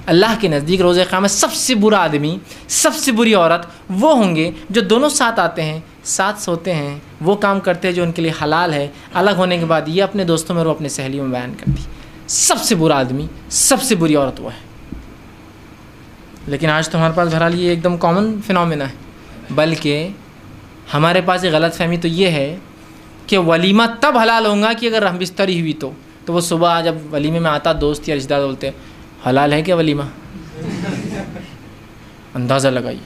اللہ کے نزدیک روز قیامت سب سے برا آدمی، سب سے بری عورت وہ ہوں گے جو دونوں ساتھ آتے ہیں، ساتھ سوتے ہیں، وہ کام کرتے ہیں جو ان کے لیے حلال ہے، الگ ہونے کے بعد یہ اپنے دوستوں میں اور اپنے سہیلیوں میں بیان کرتی. سب سے برا آدمی، سب سے بری عورت وہ ہے. لیکن آج تو ہمارے پاس بہرحال یہ ایک دم کامن فنومینا ہے. بلکہ ہمارے پاس ایک غلط فہمی تو یہ ہے کہ ولیمہ تب حلال ہوگا کہ اگر ہم بستری ہوئی تو وہ صبح جب ولیمے میں آتا دوست یا رشتہ دار بولتے حلال ہے کیا ولیمہ؟ اندازہ لگائیے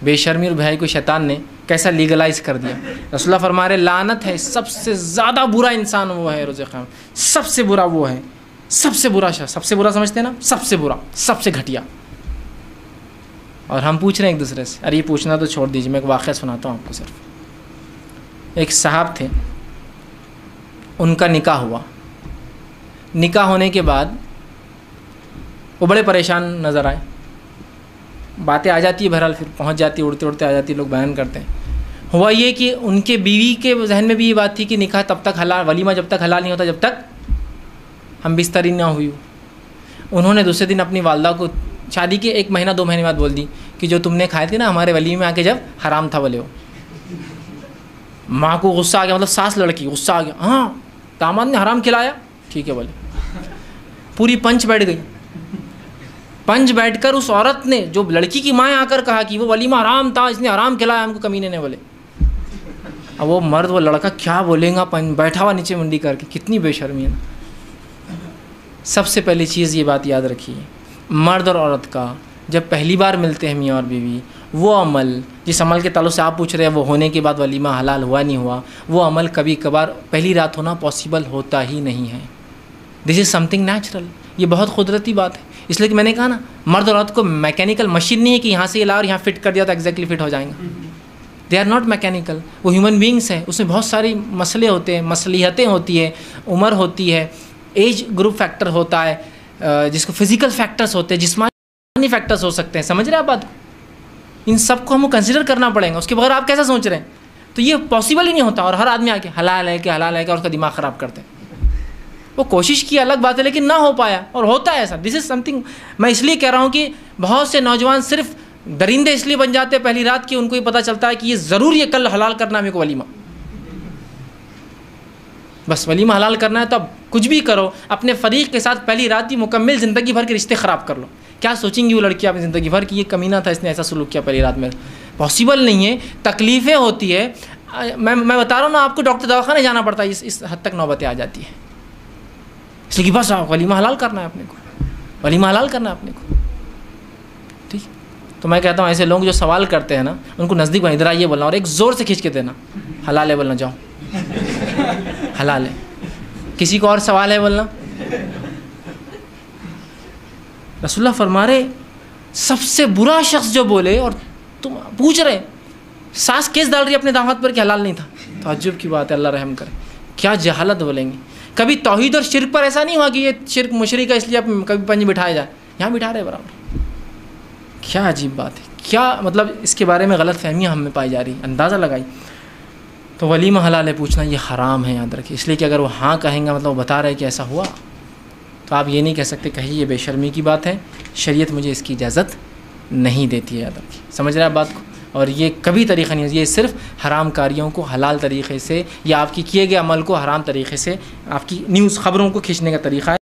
بے شرمی اور بھائی کو شیطان نے کیسا لیگلائز کر دیا. رسول اللہ فرما رہے لعنت ہے، سب سے زیادہ برا انسان وہ ہے روز قیامت، سب سے برا وہ ہے، سب سے برا شخص. سب سے برا سمجھتے ہیں نا، سب سے برا، سب سے گھٹیا. اور ہم پوچھ رہے ہیں ایک دوسرے سے، ارے یہ پوچھنا تو چھوڑ دیجیے، میں ایک واقعہ سناتا ہوں آپ کو. صرف ایک صاحب تھے، ان کا نکاح ہوا. نکاح ہونے کے بعد وہ بڑے پریشان نظر آئے. باتیں آ جاتی ہے بہرحال، پھر پہنچ جاتی ہے، اڑتے اڑتے آ جاتی ہے، لوگ بیان کرتے ہیں. ہوا یہ کہ ان کے بیوی کے ذہن میں بھی یہ بات تھی کہ نکاح تب تک حلال، ولیمہ جب تک حلال نہیں ہوتا جب تک ہم بستری نہ ہوئی. انہوں نے دوسرے دن اپنی والدہ کو شادی کے 1 مہینہ 2 مہینے بعد بول دی کہ جو تم نے کھائے تھے نا ہمارے ولیمے میں آ کے جب حرام تھا بولے. ہو ماں کو غصہ آ گیا، مطلب ساس لڑکی غصہ آ گیا، ہاں داماد نے حرام کھلایا، ٹھیک ہے بولے. پوری پنچ بیٹھ گئی. پنچ بیٹھ کر اس عورت نے جو لڑکی کی ماں آ کر کہا کہ وہ ولیمہ حرام تھا، اس نے حرام کھلایا ہم کو، کمینے نے بولے. اب وہ مرد وہ لڑکا کیا بولے گا، بیٹھا ہوا نیچے منڈی کر کے. کتنی بے شرمی ہے نا. سب سے پہلی چیز یہ بات یاد رکھیے، مرد اور عورت کا جب پہلی بار ملتے ہیں میاں اور بیوی، وہ عمل جس عمل کے تعلق سے آپ پوچھ رہے ہیں وہ ہونے کے بعد ولیمہ حلال ہوا نہیں ہوا، وہ عمل کبھی کبھار پہلی رات ہونا پاسبل ہوتا ہی نہیں ہے. دس از سم تھنگ نیچرل. یہ بہت قدرتی بات ہے. اس لیے کہ میں نے کہا نا، مرد اور عورت کو میکینیکل مشین نہیں ہے کہ یہاں سے یہ لا اور یہاں فٹ کر دیا تو ایگزیکٹلی فٹ ہو جائیں گے. They are not mechanical. وہ ہیومن بینگس ہیں، اس میں بہت ساری مسئلے ہوتے ہیں، مصلحتیں ہوتی ہیں، عمر ہوتی ہے، ایج گروپ فیکٹر ہوتا ہے، جس کو فزیکل فیکٹرز ہوتے ہیں، جسمانی فیکٹرز ہو سکتے ہیں. سمجھ رہے ہیں آپ بات کو؟ ان سب کو ہم کو کنسیڈر کرنا پڑے گا. اس کے بغیر آپ کیسا سوچ رہے ہیں؟ تو یہ پاسبل ہی نہیں ہوتا. اور ہر آدمی آ کے حلال ہے کہ حلال ہے کہ اور اس کا دماغ خراب کرتے ہیں. وہ کوشش کی الگ بات ہے لیکن نہ ہو پایا، اور ہوتا ہے ایسا. دس از سم تھنگ. میں اس لیے کہہ رہا ہوں کہ بہت سے نوجوان صرف درندے اس لیے بن جاتے ہیں پہلی رات کی، ان کو یہ پتہ چلتا ہے کہ یہ ضرور یہ کل حلال کرنا ہے میرے کو ولیمہ. بس ولیمہ حلال کرنا ہے تو اب کچھ بھی کرو، اپنے فریق کے ساتھ پہلی رات کی مکمل زندگی بھر کے رشتے خراب کر لو. کیا سوچیں گی وہ لڑکی اپنی زندگی بھر کی یہ کمینہ تھا، اس نے ایسا سلوک کیا پہلی رات میں. پاسبل نہیں ہے. تکلیفیں ہوتی ہے. میں بتا رہا ہوں نا آپ کو، ڈاکٹر دواخانے جانا پڑتا ہے، اس حد تک نوبتیں آ جاتی ہے. اس لیے کہ بس ولیمہ حلال کرنا ہے اپنے کو، ولیمہ حلال کرنا ہے اپنے کو. ٹھیک. تو میں کہتا ہوں ایسے لوگ جو سوال کرتے ہیں نا، ان کو نزدیک ادھر آئیے بولنا اور ایک زور سے کھینچ کے دینا حلال ہے بولنا. جاؤ حلال ہے. کسی کو اور سوال ہے بولنا. رسول اللہ فرما رہے سب سے برا شخص جو بولے، اور تم پوچھ رہے ساس کیس ڈال رہی ہے اپنے داماد پر کہ حلال نہیں تھا. تعجب کی بات ہے، اللہ رحم کرے. کیا جہالت بولیں گے. کبھی توحید اور شرک پر ایسا نہیں ہوا کہ یہ شرک مشرک ہے اس لیے اب کبھی پنج بٹھایا جائے، یہاں بٹھا رہے برابر. کیا عجیب بات ہے. کیا مطلب اس کے بارے میں غلط فہمیاں ہم میں پائی جا رہی ہیں. اندازہ لگائی. تو ولیمہ حلال ہے پوچھنا یہ حرام ہے، یاد رکھیے. اس لیے کہ اگر وہ ہاں کہیں گا مطلب وہ بتا رہے کہ ایسا ہوا، تو آپ یہ نہیں کہہ سکتے کہیں یہ بے شرمی کی بات ہے، شریعت مجھے اس کی اجازت نہیں دیتی ہے. یاد رکھیے. سمجھ رہے ہیں آپ بات کو؟ اور یہ کبھی طریقہ نہیں ہے. یہ صرف حرام کاریوں کو حلال طریقے سے، یا آپ کی کیے گئے عمل کو حرام طریقے سے، آپ کی نیوز خبروں کو کھینچنے کا طریقہ ہے.